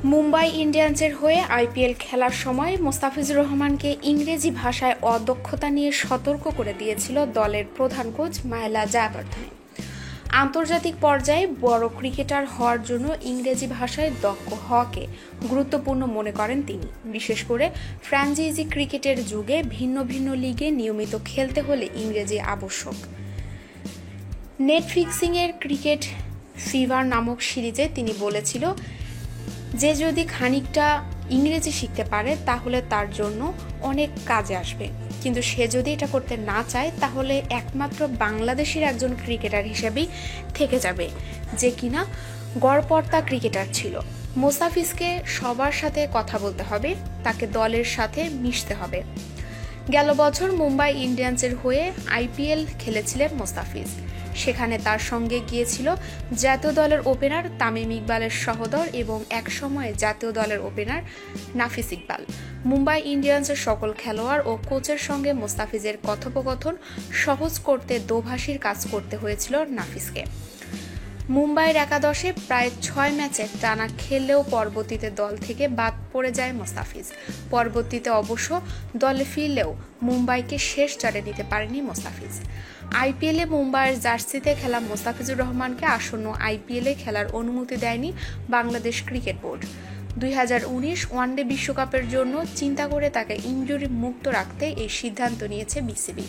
মুম্বাই ইন্ডিয়ান্সের হয়ে আইপিএল খেলার সময় মোস্তাফিজুর রহমানকে ইংরেজি ভাষায় অদক্ষতা নিয়ে সতর্ক করে দিয়েছিল দলের প্রধান কোচ মাহেলা জয়াবর্ধনে। আন্তর্জাতিক পর্যায়ে বড় ক্রিকেটার হওয়ার জন্য ইংরেজি ভাষায় দক্ষ হওয়াকে গুরুত্বপূর্ণ মনে করেন তিনি। বিশেষ করে ফ্র্যাঞ্চাইজি ক্রিকেটের যুগে ভিন্ন ভিন্ন লিগে নিয়মিত খেলতে হলে ইংরেজি আবশ্যক। নেটফ্লিক্সের ক্রিকেট ফিভার নামক সিরিজে তিনি বলেছিল যে যদি খানিকটা ইংরেজি শিখতে পারে তাহলে তার জন্য অনেক কাজে আসবে, কিন্তু সে যদি এটা করতে না চায় তাহলে একমাত্র বাংলাদেশের একজন ক্রিকেটার হিসেবেই থেকে যাবে, যে কিনা গড়পড়তা ক্রিকেটার ছিল। মোস্তাফিজকে সবার সাথে কথা বলতে হবে, তাকে দলের সাথে মিশতে হবে। গেল বছর মুম্বাই ইন্ডিয়ান্সের হয়ে আইপিএল খেলেছিলেন মোস্তাফিজ। সেখানে তার সঙ্গে গিয়েছিল জাতীয় দলের ওপেনার তামিম ইকবালের সহোদর এবং একসময় জাতীয় দলের ওপেনার নাফিস ইকবাল। মুম্বাই ইন্ডিয়ান্সের সকল খেলোয়াড় ও কোচের সঙ্গে মোস্তাফিজের কথোপকথন সহজ করতে দোভাষীর কাজ করতে হয়েছিল নাফিসকে। মুম্বাইয়ের একাদশে প্রায় 6 ম্যাচে টানা খেললেও পরবর্তীতে দল থেকে বাদ পড়ে যায় মোস্তাফিজ। পরবর্তীতে অবশ্য দলে ফিরলেও মুম্বাইকে শেষ চারে নিতে পারেনি মোস্তাফিজ। আইপিএলে মুম্বাইয়ের জার্সিতে খেলা মোস্তাফিজুর রহমানকে আসন্ন আইপিএলে খেলার অনুমতি দেয়নি বাংলাদেশ ক্রিকেট বোর্ড। 2019 ওয়ানডে বিশ্বকাপের জন্য চিন্তা করে তাকে ইনজুরি মুক্ত রাখতে এই সিদ্ধান্ত নিয়েছে বিসিবি।